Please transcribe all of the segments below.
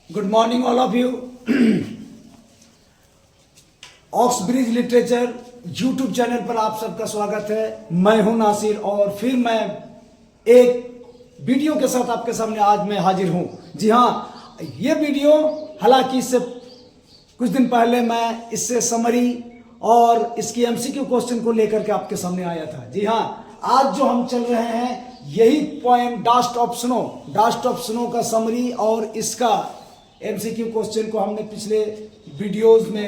Good morning all of you. Oxbridge literature YouTube channel पर आप सबका स्वागत है। मैं हूं नासिर और फिर मैं एक वीडियो के साथ आपके सामने आज मैं हाजिर हूं। जी हाँ, ये वीडियो हालांकि इससे कुछ दिन पहले मैं इससे समरी और इसकी एमसीक्यू क्वेश्चन को लेकर के आपके सामने आया था। जी हाँ, आज जो हम चल रहे हैं यही पोएम डास्ट ऑफ स्नो का समरी और इसका एमसीक्यू क्वेश्चन को हमने पिछले वीडियोस में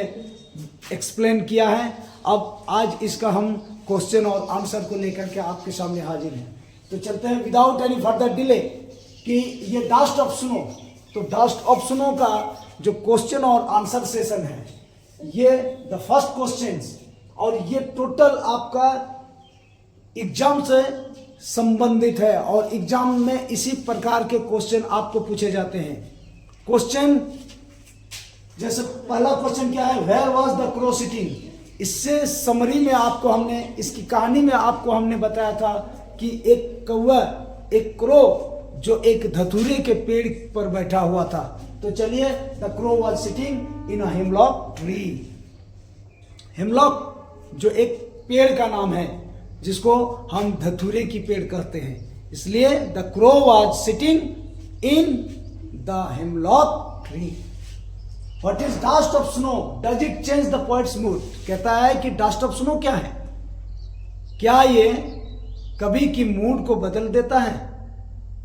एक्सप्लेन किया है। अब आज इसका हम क्वेश्चन और आंसर को लेकर के आपके सामने हाजिर हैं। तो चलते हैं विदाउट एनी फर्दर डिले कि ये डास्ट ऑफ स्नो, तो डास्ट ऑफ स्नो का जो क्वेश्चन और आंसर सेशन है ये द फर्स्ट क्वेश्चन, और ये टोटल आपका एग्जाम से संबंधित है और एग्जाम में इसी प्रकार के क्वेश्चन आपको पूछे जाते हैं। क्वेश्चन जैसे पहला क्वेश्चन क्या है, where was the crow sitting. इससे समरी में आपको हमने इसकी कहानी में आपको हमने बताया था कि एक कौवा, एक क्रो जो एक धतूरे के पेड़ पर बैठा हुआ था। तो चलिए, the crow was sitting in a hemlock tree. Hemlock जो एक पेड़ का नाम है जिसको हम धतूरे की पेड़ कहते हैं, इसलिए the crow was sitting in the hemlock tree. What is dust of snow, does it change the poets mood. कहता है कि डास्ट ऑफ स्नो क्या है, क्या ये कवि की मूड को बदल देता है।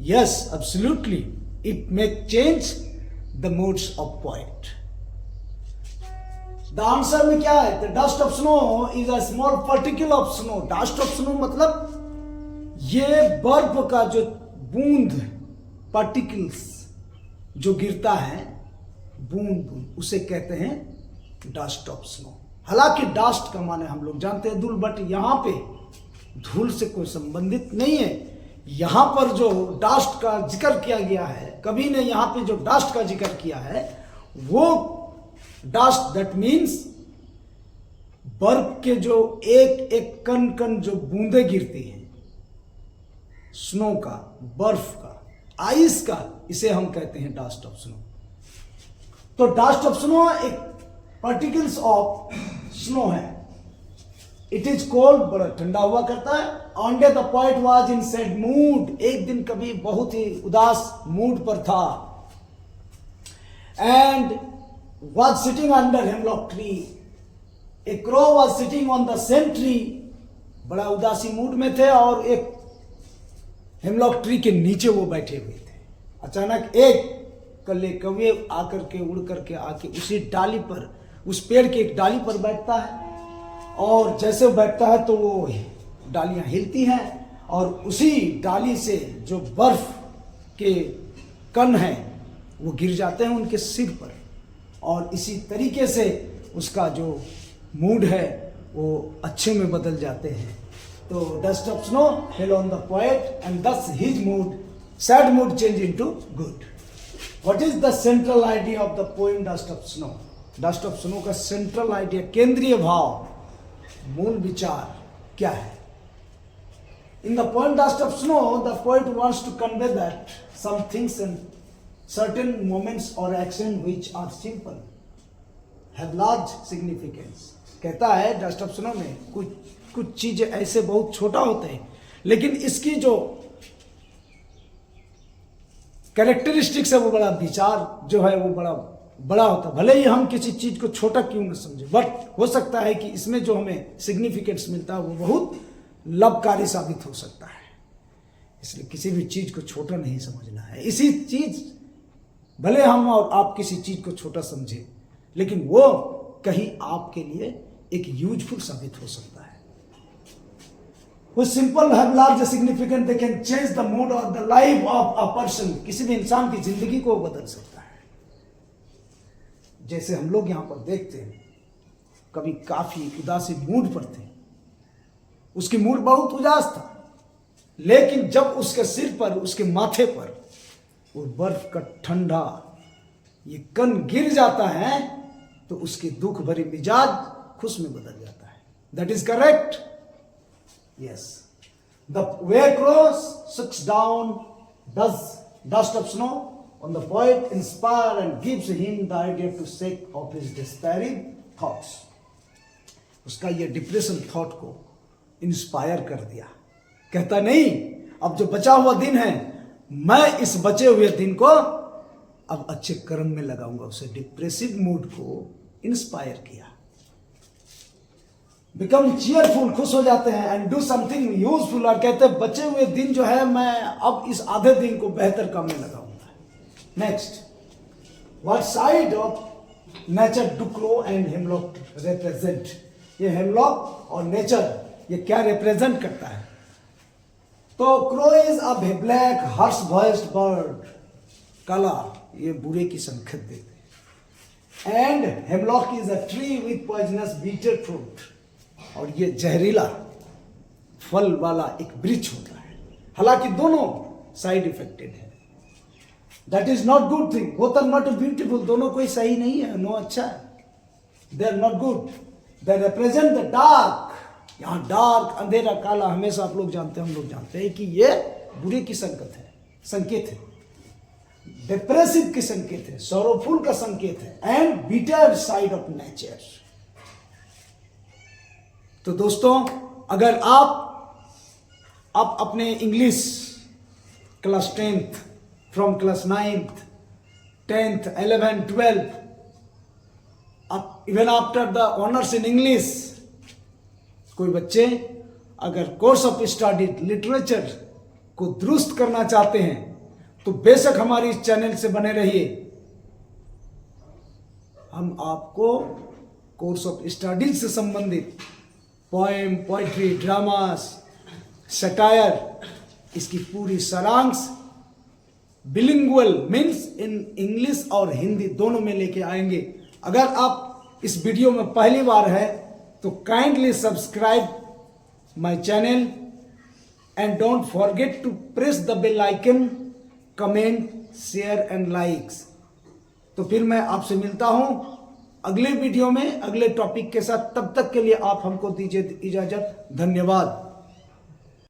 Yes, absolutely, it may change the moods of poet. The answer में क्या है, the dust of snow is a small particle of snow. Dust of snow मतलब ये बर्फ का जो बूंद, पार्टिकल्स जो गिरता है, बूंद बूंद, उसे कहते हैं डस्ट ऑफ स्नो। हालांकि डस्ट का माने हम लोग जानते हैं धूल, बट यहां पे धूल से कोई संबंधित नहीं है। यहां पर जो डस्ट का जिक्र किया गया है, कवि ने यहां पे जो डस्ट का जिक्र किया है वो डस्ट दैट मीन्स बर्फ के जो एक एक कण कण जो बूंदे गिरती हैं, स्नो का, बर्फ का, आइस का, इसे हम कहते हैं डस्ट ऑफ स्नो। तो डस्ट ऑफ स्नो एक पार्टिकल्स ऑफ स्नो है। इट इज कोल्ड, बड़ा ठंडा हुआ करता है। On day the poet was in sad mood. एक दिन कवि बहुत ही उदास मूड पर था। And was sitting under hemlock tree. A crow was sitting on the same tree. बड़ा उदासी मूड में थे और एक हेमलॉक ट्री के नीचे वो बैठे हुए थे। अचानक एक कल्ले कौवे आकर के उड़ करके आके उसी डाली पर, उस पेड़ की एक डाली पर बैठता है और जैसे वो बैठता है तो वो डालियां हिलती हैं और उसी डाली से जो बर्फ के कण हैं वो गिर जाते हैं उनके सिर पर, और इसी तरीके से उसका जो मूड है वो अच्छे में बदल जाते हैं। तो dust of snow fell on the poet and does his mood, sad mood change into good. What is the central idea of the poem dust of snow. Dust of snow का central idea, केंद्रीय भाव, मूल विचार क्या है। In the poem dust of snow the poet wants to convey that some things and certain moments or action which are simple have large significance। कहता है dust of snow में कुछ चीजें ऐसे बहुत छोटा होते हैं, लेकिन इसकी जो कैरेक्टरिस्टिक्स है वो बड़ा, विचार जो है वो बड़ा होता है। भले ही हम किसी चीज को छोटा क्यों न समझे, बट हो सकता है कि इसमें जो हमें सिग्निफिकेंस मिलता है वो बहुत लाभकारी साबित हो सकता है। इसलिए किसी भी चीज को छोटा नहीं समझना है। इसी चीज, भले हम और आप किसी चीज को छोटा समझे, लेकिन वो कहीं आपके लिए एक यूजफुल साबित हो सकता है। वो simple have large significance, they can change the mood और the life of a person. किसी भी इंसान की जिंदगी को बदल सकता है। जैसे हम लोग यहां पर देखते हैं, कभी काफी उदासी मूड पर थे, उसकी मूड बहुत उदास था, लेकिन जब उसके सिर पर, उसके माथे पर वो बर्फ का ठंडा ये कण गिर जाता है तो उसकी दुख भरी मिजाज खुश में बदल जाता है। That is correct. Yes, the way crow six down dust of snow on the poet inspire and gives him the idea to shake off his despairing thoughts. उसका ये डिप्रेशन थॉट को इंस्पायर कर दिया। कहता नहीं, अब जो बचा हुआ दिन है, मैं इस बचे हुए दिन को अब अच्छे कर्म में लगाऊंगा। उसे डिप्रेसिव मूड को इंस्पायर किया। बिकम चीयरफुल, खुश हो जाते हैं, एंड डू समथिंग यूजफुल, और कहते हैं बचे हुए दिन जो है मैं अब इस आधे दिन को बेहतर काम में लगाऊंगा। Next, what side of nature do crow and hemlock represent? ये हेमलॉक और नेचर ये क्या रिप्रेजेंट करता है? तो crow is a black hoarse voiced bird, काला, ये बुरे की संकेत देते हैं। And hemlock is a tree with poisonous bitter fruit, और ये जहरीला फल वाला एक वृक्ष होता है। हालांकि दोनों साइड इफेक्टेड है। That is not good thing, both are not beautiful, दोनों कोई सही नहीं है, नो अच्छा है, they are not good, they represent the dark. यहां डार्क, अंधेरा, काला, हमेशा आप लोग जानते हैं, हम लोग जानते हैं कि ये बुरे की संकेत है, डिप्रेसिव की संकेत है, सॉरोफुल का संकेत है, and bitter side of nature. तो दोस्तों, अगर आप अपने English class 10th, from class 9th, 10th, 11th, 12th, even after the honours in English, कोई बच्चे अगर कोर्स ऑफ स्टडी लिटरेचर को दुरुस्त करना चाहते हैं तो बेशक हमारे इस चैनल से बने रहिए। हम आपको कोर्स ऑफ स्टडीज से संबंधित पोएम, पोइट्री, ड्रामास, सटायर, इसकी पूरी सारांश बिलिंगुअल मीन्स इन इंग्लिश और हिंदी दोनों में लेके आएंगे। अगर आप इस वीडियो में पहली बार है तो kindly subscribe my channel and don't forget to press the bell icon, comment, share and likes. तो फिर मैं आपसे मिलता हूं अगले वीडियो में अगले टॉपिक के साथ। तब तक के लिए आप हमको दीजिए इजाजत। धन्यवाद।